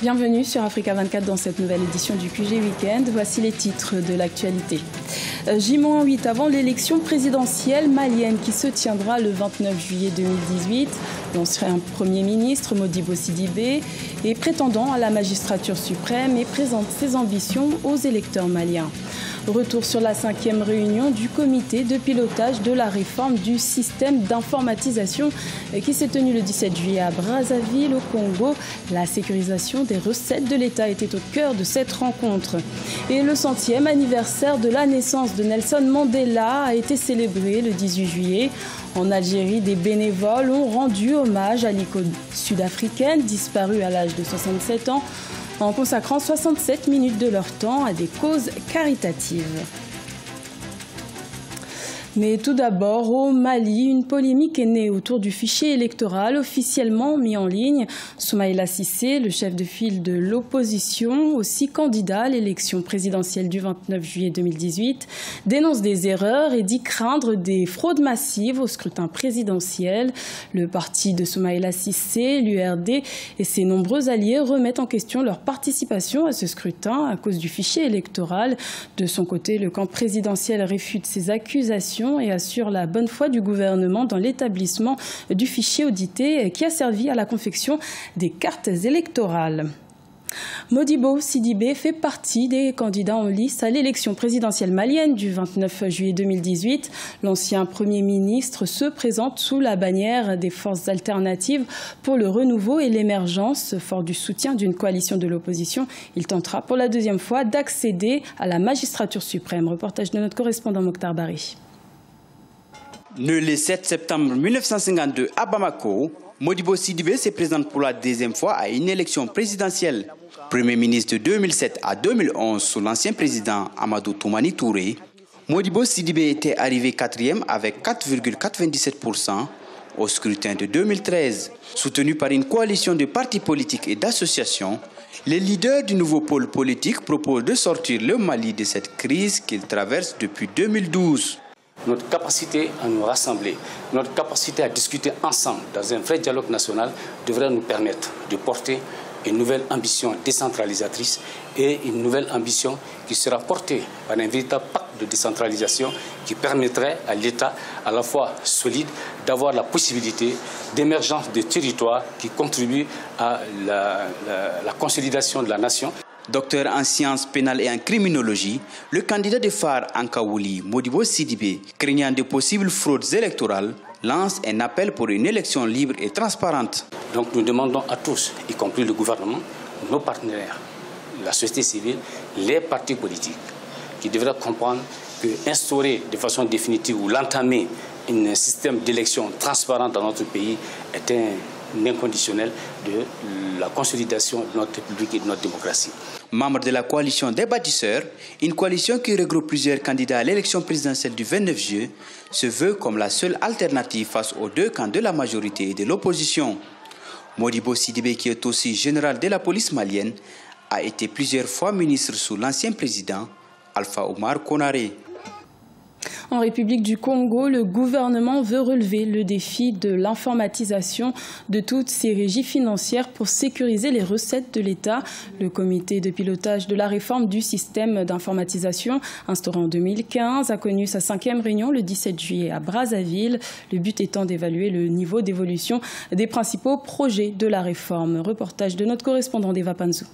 Bienvenue sur Africa 24 dans cette nouvelle édition du QG Weekend. Voici les titres de l'actualité. J-8 avant l'élection présidentielle malienne qui se tiendra le 29 juillet 2018. L'ancien Premier ministre Modibo Sidibé est prétendant à la magistrature suprême et présente ses ambitions aux électeurs maliens. Retour sur la 5e réunion du comité de pilotage de la réforme du système d'informatisation qui s'est tenue le 17 juillet à Brazzaville, au Congo. La sécurisation des recettes de l'État était au cœur de cette rencontre. Et le 100e anniversaire de la naissance de Nelson Mandela a été célébré le 18 juillet. En Algérie, des bénévoles ont rendu hommage à l'icône sud-africaine disparue à l'âge de 67 ans. En consacrant 67 minutes de leur temps à des causes caritatives. Mais tout d'abord, au Mali, une polémique est née autour du fichier électoral officiellement mis en ligne. Soumaïla Cissé, le chef de file de l'opposition, aussi candidat à l'élection présidentielle du 29 juillet 2018, dénonce des erreurs et dit craindre des fraudes massives au scrutin présidentiel. Le parti de Soumaïla Cissé, l'URD et ses nombreux alliés remettent en question leur participation à ce scrutin à cause du fichier électoral. De son côté, le camp présidentiel réfute ces accusations et assure la bonne foi du gouvernement dans l'établissement du fichier audité qui a servi à la confection des cartes électorales. Modibo Sidibé fait partie des candidats en lice à l'élection présidentielle malienne du 29 juillet 2018. L'ancien Premier ministre se présente sous la bannière des forces alternatives pour le renouveau et l'émergence. Fort du soutien d'une coalition de l'opposition, il tentera pour la deuxième fois d'accéder à la magistrature suprême. Reportage de notre correspondant Mokhtar Bari. Né le 7 septembre 1952 à Bamako, Modibo Sidibé se présente pour la deuxième fois à une élection présidentielle. Premier ministre de 2007 à 2011 sous l'ancien président Amadou Toumani Touré, Modibo Sidibé était arrivé 4e avec 4,97% au scrutin de 2013. Soutenu par une coalition de partis politiques et d'associations, les leaders du nouveau pôle politique proposent de sortir le Mali de cette crise qu'il traverse depuis 2012. Notre capacité à nous rassembler, notre capacité à discuter ensemble dans un vrai dialogue national devrait nous permettre de porter une nouvelle ambition décentralisatrice et une nouvelle ambition qui sera portée par un véritable pacte de décentralisation qui permettrait à l'État, à la fois solide, d'avoir la possibilité d'émergence de territoires qui contribuent à la consolidation de la nation. Docteur en sciences pénales et en criminologie, le candidat de phare en Kaouli, Modibo Sidibé, craignant de possibles fraudes électorales, lance un appel pour une élection libre et transparente. Donc nous demandons à tous, y compris le gouvernement, nos partenaires, la société civile, les partis politiques, qui devraient comprendre qu'instaurer de façon définitive ou l'entamer un système d'élection transparent dans notre pays est un inconditionnel de la consolidation de notre République et de notre démocratie. Membre de la coalition des bâtisseurs, une coalition qui regroupe plusieurs candidats à l'élection présidentielle du 29 juillet, se veut comme la seule alternative face aux deux camps de la majorité et de l'opposition. Modibo Sidibé, qui est aussi général de la police malienne, a été plusieurs fois ministre sous l'ancien président Alpha Omar Konaré. En République du Congo, le gouvernement veut relever le défi de l'informatisation de toutes ces régies financières pour sécuriser les recettes de l'État. Le comité de pilotage de la réforme du système d'informatisation, instauré en 2015, a connu sa 5e réunion le 17 juillet à Brazzaville. Le but étant d'évaluer le niveau d'évolution des principaux projets de la réforme. Reportage de notre correspondant Deva Panzou.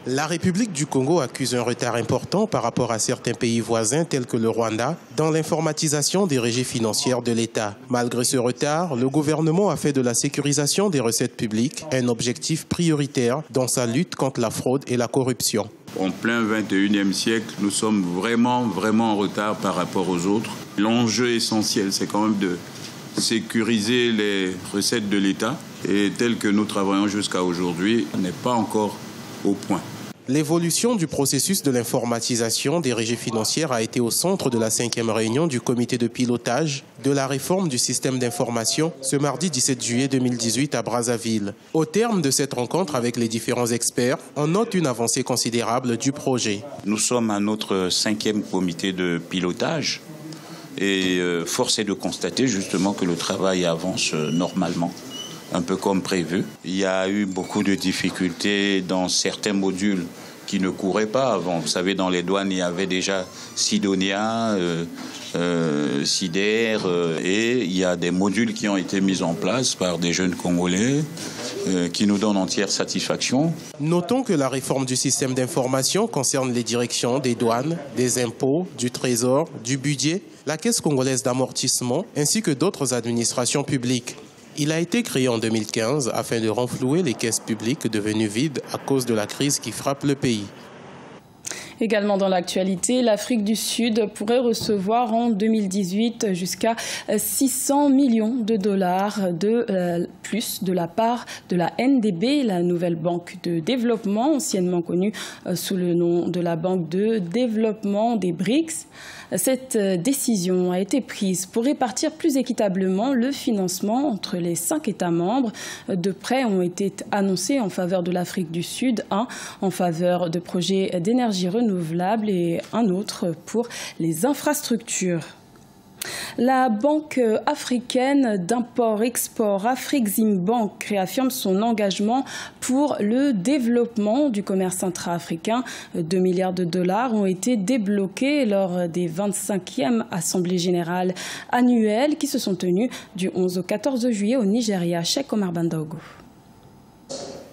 La République du Congo accuse un retard important par rapport à certains pays voisins tels que le Rwanda dans l'informatisation des régies financières de l'État. Malgré ce retard, le gouvernement a fait de la sécurisation des recettes publiques un objectif prioritaire dans sa lutte contre la fraude et la corruption. En plein 21e siècle, nous sommes vraiment en retard par rapport aux autres. L'enjeu essentiel, c'est quand même de sécuriser les recettes de l'État et tel que nous travaillons jusqu'à aujourd'hui, n'est pas encore au point. L'évolution du processus de l'informatisation des régies financières a été au centre de la 5e réunion du comité de pilotage de la réforme du système d'information ce mardi 17 juillet 2018 à Brazzaville. Au terme de cette rencontre avec les différents experts, on note une avancée considérable du projet. Nous sommes à notre 5e comité de pilotage et force est de constater justement que le travail avance normalement. un peu comme prévu. Il y a eu beaucoup de difficultés dans certains modules qui ne couraient pas avant. Vous savez, dans les douanes, il y avait déjà Sidonia, Sider, et il y a des modules qui ont été mis en place par des jeunes Congolais qui nous donnent entière satisfaction. Notons que la réforme du système d'information concerne les directions des douanes, des impôts, du trésor, du budget, la Caisse congolaise d'amortissement ainsi que d'autres administrations publiques. Il a été créé en 2015 afin de renflouer les caisses publiques devenues vides à cause de la crise qui frappe le pays. Également dans l'actualité, l'Afrique du Sud pourrait recevoir en 2018 jusqu'à 600 millions de dollars de plus de la part de la NDB, la nouvelle banque de développement, anciennement connue sous le nom de la banque de développement des BRICS. Cette décision a été prise pour répartir plus équitablement le financement entre les 5 États membres. 2 prêts ont été annoncés en faveur de l'Afrique du Sud, un en faveur de projets d'énergie renouvelable et un autre pour les infrastructures. La Banque africaine d'import-export Afreximbank réaffirme son engagement pour le développement du commerce intra-africain. 2 milliards de dollars ont été débloqués lors des 25e Assemblées générales annuelles qui se sont tenues du 11 au 14 juillet au Nigeria. Cheikh Omar Bandaogo.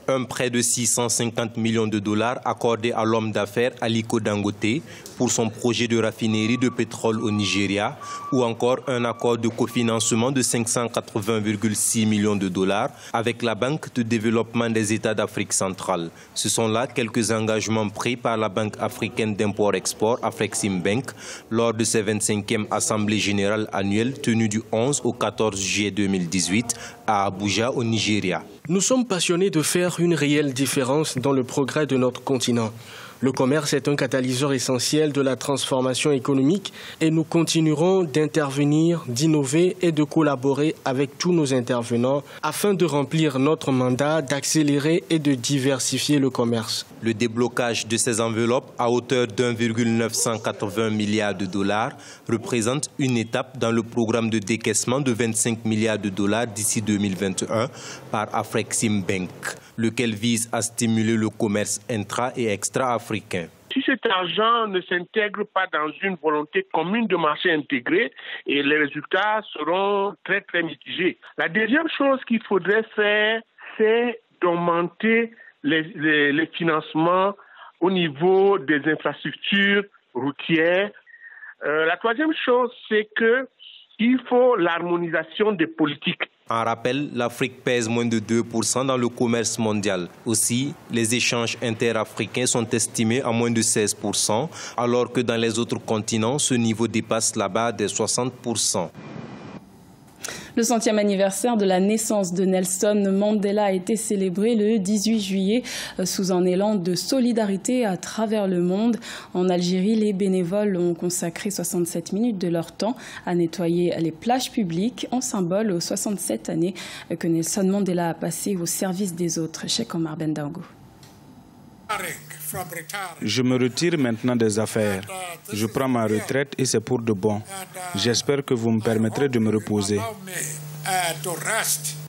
Un prêt de 650 millions de dollars accordé à l'homme d'affaires Aliko Dangote pour son projet de raffinerie de pétrole au Nigeria, ou encore un accord de cofinancement de 580,6 millions de dollars avec la Banque de développement des États d'Afrique centrale. Ce sont là quelques engagements pris par la Banque africaine d'import-export Afreximbank lors de ses 25e Assemblée générale annuelle tenue du 11 au 14 juillet 2018 à Abuja au Nigeria. Nous sommes passionnés de faire une réelle différence dans le progrès de notre continent. Le commerce est un catalyseur essentiel de la transformation économique et nous continuerons d'intervenir, d'innover et de collaborer avec tous nos intervenants afin de remplir notre mandat, d'accélérer et de diversifier le commerce. Le déblocage de ces enveloppes à hauteur d'1,980 milliard de dollars représente une étape dans le programme de décaissement de 25 milliards de dollars d'ici 2021 par Afreximbank, lequel vise à stimuler le commerce intra- et extra-africain. Si cet argent ne s'intègre pas dans une volonté commune de marché intégré, et les résultats seront très très mitigés. La deuxième chose qu'il faudrait faire, c'est d'augmenter les financements au niveau des infrastructures routières. La troisième chose, c'est qu'il faut l'harmonisation des politiques. En rappel, l'Afrique pèse moins de 2% dans le commerce mondial. Aussi, les échanges interafricains sont estimés à moins de 16%, alors que dans les autres continents, ce niveau dépasse la barre des 60%. Le 100e anniversaire de la naissance de Nelson Mandela a été célébré le 18 juillet sous un élan de solidarité à travers le monde. En Algérie, les bénévoles ont consacré 67 minutes de leur temps à nettoyer les plages publiques en symbole aux 67 années que Nelson Mandela a passé au service des autres. Cheikh Omar Bandaogo. Je me retire maintenant des affaires. Je prends ma retraite et c'est pour de bon. J'espère que vous me permettrez de me reposer.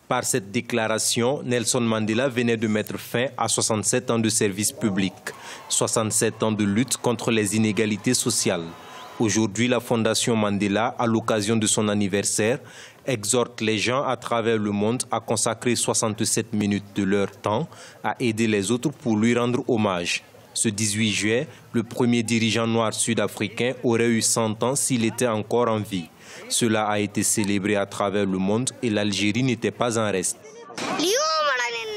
Par cette déclaration, Nelson Mandela venait de mettre fin à 67 ans de service public, 67 ans de lutte contre les inégalités sociales. Aujourd'hui, la Fondation Mandela, à l'occasion de son anniversaire, exhorte les gens à travers le monde à consacrer 67 minutes de leur temps à aider les autres pour lui rendre hommage. Ce 18 juillet, le premier dirigeant noir sud-africain aurait eu 100 ans s'il était encore en vie. Cela a été célébré à travers le monde et l'Algérie n'était pas en reste.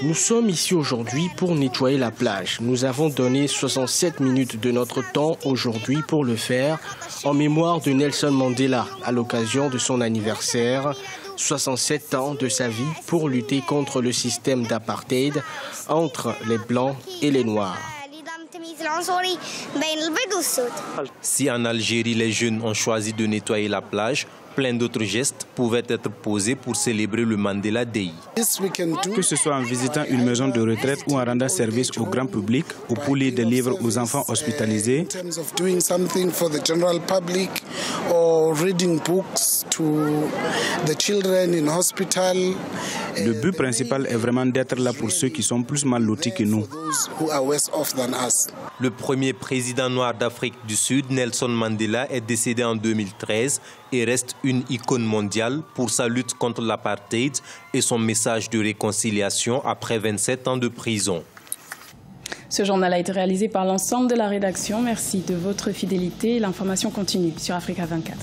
Nous sommes ici aujourd'hui pour nettoyer la plage. Nous avons donné 67 minutes de notre temps aujourd'hui pour le faire en mémoire de Nelson Mandela à l'occasion de son anniversaire. 67 ans de sa vie pour lutter contre le système d'apartheid entre les Blancs et les Noirs. Si en Algérie les jeunes ont choisi de nettoyer la plage, Plein d'autres gestes pouvaient être posés pour célébrer le Mandela Day. Que ce soit en visitant une maison de retraite ou en rendant service au grand public ou pour lire des livres aux enfants hospitalisés, le but principal est vraiment d'être là pour ceux qui sont plus mal lotis que nous. Le premier président noir d'Afrique du Sud, Nelson Mandela, est décédé en 2013 et reste une icône mondiale pour sa lutte contre l'apartheid et son message de réconciliation après 27 ans de prison. Ce journal a été réalisé par l'ensemble de la rédaction. Merci de votre fidélité. L'information continue sur Africa 24.